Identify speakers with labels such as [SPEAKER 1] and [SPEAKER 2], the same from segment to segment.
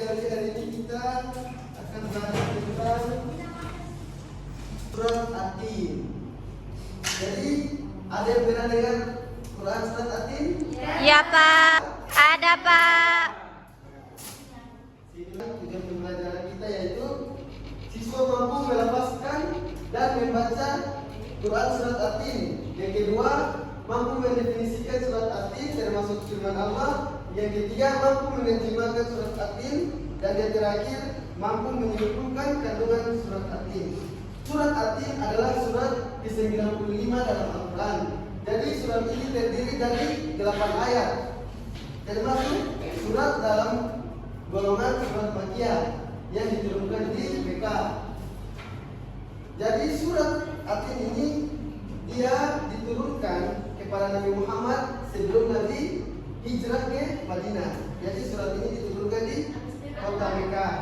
[SPEAKER 1] kali ini kita akan belajar tentang surat At-Tin. Jadi, ada yang pernah dengar Quran surat At-Tin?
[SPEAKER 2] Ya Pak, ada Pak.
[SPEAKER 1] Tujuan pembelajaran kita yaitu siswa mampu melafazkan dan membaca Quran surat At-Tin. Yang kedua, mampu mendefinisikan surat At-Tin termasuk firman Allah. Yang ketiga, mampu menerjemahkan surat At-Tin. Dan yang terakhir, mampu menyimpulkan kandungan surat At-Tin. Surat At-Tin adalah surat ke-95 dalam Al-Quran. Jadi surat ini terdiri dari 8 ayat, termasuk surat dalam golongan surat Makkiyah yang diturunkan di Mekah. Jadi surat At-Tin ini dia diturunkan kepada Nabi Muhammad sebelum Nabi hijrah ke Madinah. Jadi surat ini diturunkan di kota Mekah.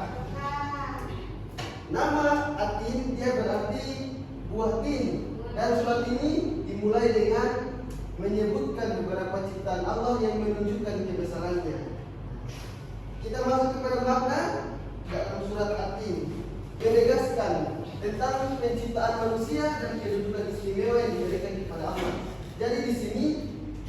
[SPEAKER 1] Nama At-Tin dia berarti buah tin, dan surat ini dimulai dengan menyebutkan beberapa ciptaan Allah yang menunjukkan kebesarannya. Kita masuk kepada makna dalam surat At-Tin, menegaskan tentang penciptaan manusia dan kedudukan istimewa yang diberikan kepada Allah. Jadi di sini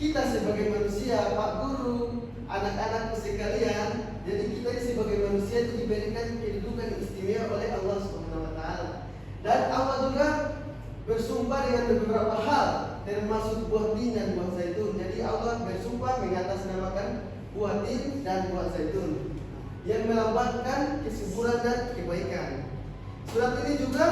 [SPEAKER 1] kita sebagai manusia, Pak Guru, anak-anak sekalian, jadi kita sebagai manusia itu diberikan kedudukan istimewa oleh Allah Subhanahu wa taala. Dan Allah juga bersumpah dengan beberapa hal, termasuk buah tin dan buah zaitun. Jadi Allah bersumpah mengatasnamakan buah tin dan buah zaitun yang melambangkan kesuburan dan kebaikan. Surat ini juga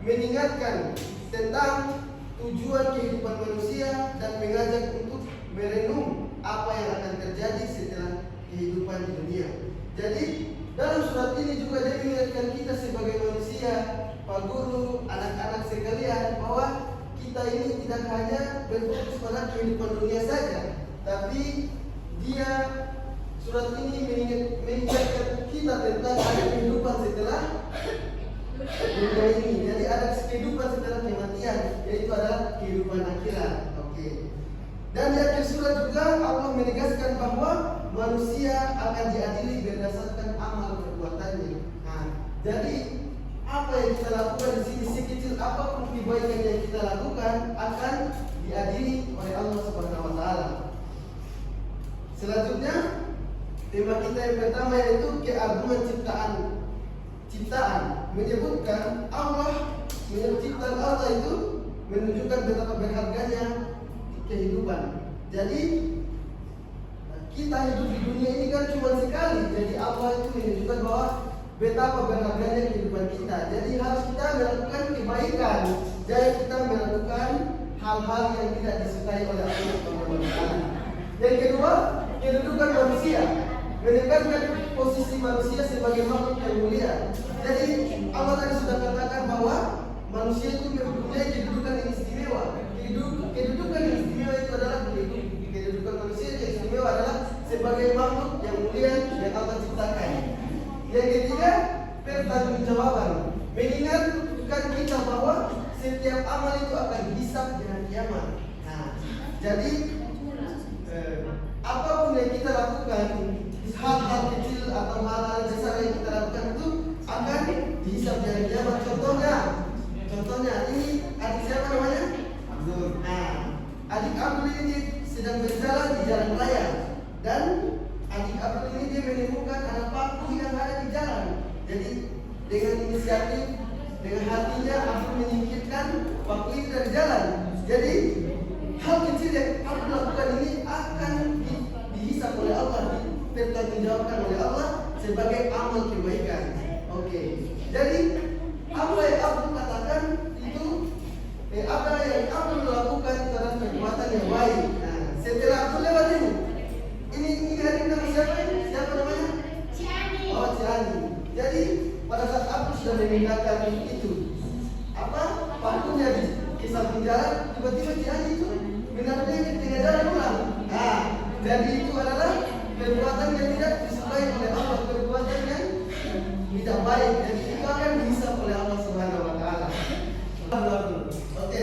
[SPEAKER 1] mengingatkan tentang tujuan kehidupan manusia dan mengajak untuk merenung apa yang akan terjadi setelah kehidupan di dunia. Jadi dalam surat ini juga dia mengingatkan kita sebagai manusia, Pak Guru, anak-anak sekalian, bahwa kita ini tidak hanya berfokus pada kehidupan dunia saja, tapi dia surat ini mengingatkan kita tentang ada kehidupan setelah dunia ini. Jadi ada kehidupan setelah kematian, yaitu adalah kehidupan akhirat. Oke. Dan di akhir surat juga Allah menegaskan bahwa manusia akan diadili berdasarkan amal perbuatannya. Nah, jadi apa yang kita lakukan di sini, sekecil apapun kebaikan yang kita lakukan akan diadili oleh Allah Subhanahu wa taala. Selanjutnya, tema kita yang pertama yaitu keagungan ciptaan menyebutkan ciptaan Allah itu menunjukkan betapa berharganya kehidupan. Jadi kita hidup di dunia ini kan cuma sekali. Jadi Allah itu menunjukkan bahwa betapa berharganya kehidupan kita. Jadi harus kita melakukan kebaikan. Jangan kita melakukan hal-hal yang tidak disukai oleh Allah Subhanahu wa taala. Yang kedua, kedudukan manusia, menekankan posisi manusia sebagai makhluk yang mulia. Jadi Allah tadi sudah katakan bahwa manusia itu mempunyai kedudukan yang istimewa. Kedudukan yang istimewa itu adalah kedudukan manusia yang istimewa adalah sebagai makhluk yang mulia yang Allah ciptakan. Yang ketiga, pertanggungjawaban, mengingatkan kita bahwa setiap amal itu akan dihisab dengan kiamat. Nah, jadi apapun yang kita lakukan, hal-hal kecil atau hal-hal besar yang kita lakukan itu akan dihisab dengan kiamat. Contohnya ini adik siapa namanya? Abdul. Nah, adik Abdul ini sedang berjalan di jalan raya, dan adik Abdul ini dia menemukan ada paku yang ada di jalan. Jadi dengan inisiatif, dengan hatinya Abdul menyingkirkan paku itu dari jalan. Jadi hal kecil yang Abdul lakukan ini akan dihisab oleh Allah, dipertanggungjawabkan oleh Allah sebagai amal kebaikan. Oke. Jadi apa yang Abdul katakan itu apa yang Abdul lakukan itu adalah perbuatan yang baik. Nah, setelah Abdul lewat ini hari nama siapa? Siapa namanya? Ciani. Oh, Ciani. Jadi pada saat Abdul sudah meninggalkan itu, pakunya di samping jalan, tiba-tiba Ciani itu menariknya di tengah jalan pulang. Nah, jadi itu adalah perbuatan yang tidak disukai oleh Allah, perbuatan yang tidak baik, dan itu akan dihisab oleh Allah Subhanahu wa taala. Oke.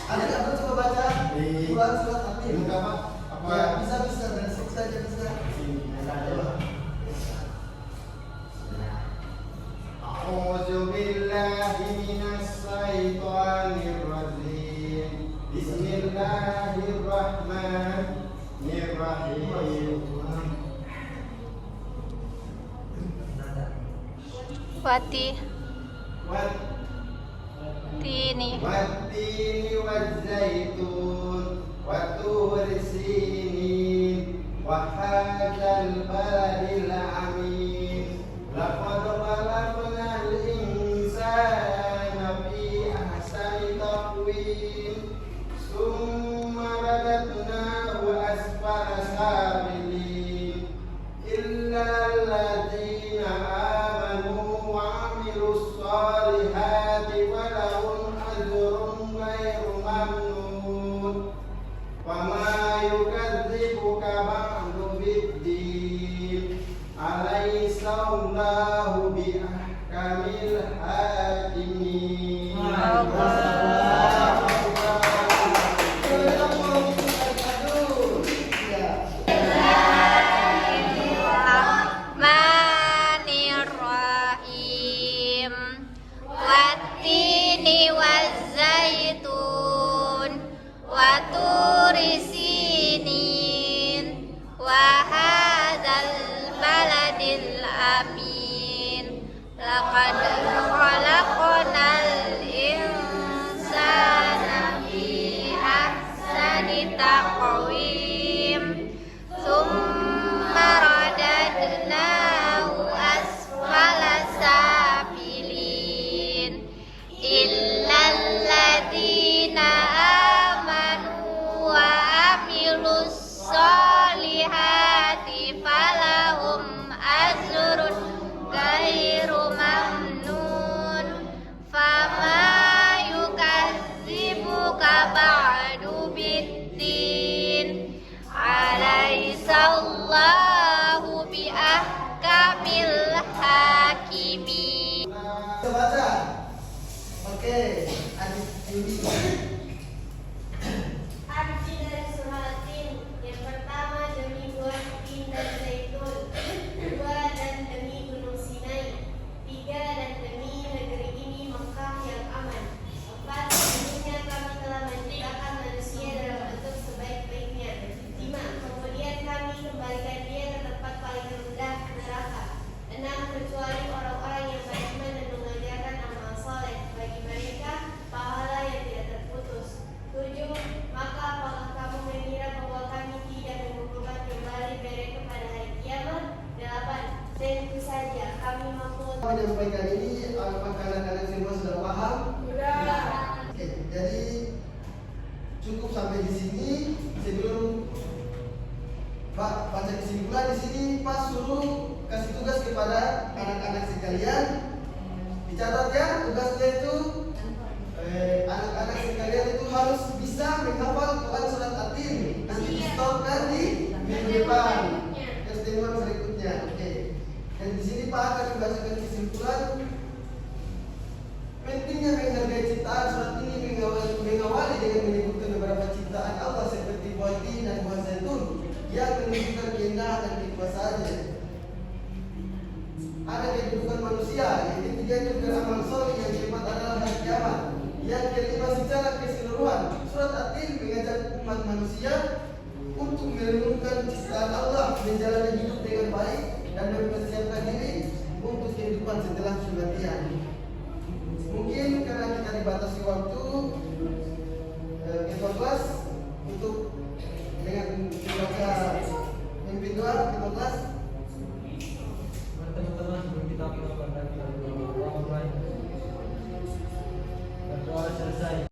[SPEAKER 1] Adik Abdul coba baca Quran surat At-Tin. Ya, bisa dari saja bisa.
[SPEAKER 2] Wati.
[SPEAKER 1] Wat
[SPEAKER 2] Tini.
[SPEAKER 1] والتين والزيتون وطور سينين وهذا البلد العميد لقد خلقنا الإنسان في أحسن تقويم ثم رددناه أسفل سافلين إلا الذين آمنوا وعملوا الصالحات فلهم أجر غير ممنون وما يكذبك بعد بالدين أليس الله بأحكم الحاكمين.
[SPEAKER 2] Bismillahirrahmanirrahim. Wattini wazzaitun waturi sinin wa hadzal baladil amin laqad khalaqnal insana fi ahsani taqwim summa radadnahu asfala safilin illal ladzina amanu wa amilus solihati falahum ajrun ghairu mamnun fama yukadzibuka ba'du biddin alaisallahu biahkamil hakimin.
[SPEAKER 1] Kita baca. Oke, adik Yudi.
[SPEAKER 3] Arti dari surah Tin. Yang pertama demi buah tin dan zaitun, dua dan demi gunung Sinai, tiga dan demi negeri ini Makkah yang aman, empat sesungguhnya kami telah menciptakan manusia dalam bentuk sebaik-baiknya, lima kemudian kami kembalikan dia ke tempat paling rendah neraka, enam kecuali orang-orang yang beriman dan mengerjakan amal soleh, bagi mereka pahala yang tidak terputus. 7. Maka apakah kamu mengira bahwa kami tidak mengumpulkan kembali mereka kepada hari kiamat? 8. Tentu saja kami mampu
[SPEAKER 1] Menyampaikan ini apakah anak-anak semua sudah paham?
[SPEAKER 3] Sudah.
[SPEAKER 1] Oke, jadi cukup sampai di sini. Sebelum Pak baca kesimpulan di sini, Pak suruh kasih tugas kepada anak-anak sekalian. Dicatat ya, tugasnya itu anak-anak sekalian itu harus bisa menghafal Quran surat At-Tin. Nanti disetorkan di minggu depan, pertemuan berikutnya. Oke. Dan di sini Pak akan membacakan kesimpulan. Pentingnya menghargai ciptaan surat ini mengawali dengan menyebutkan beberapa ciptaan Allah seperti buah tin dan buah zaitun yang menunjukkan keindahan dan kekuasaannya. Ada kehidupan manusia, yang ketiga itu beramal soleh, yang keempat adalah hari kiamat, yang kelima secara keseluruhan surat At-Tin mengajak umat manusia untuk merenungkan ciptaan Allah, menjalani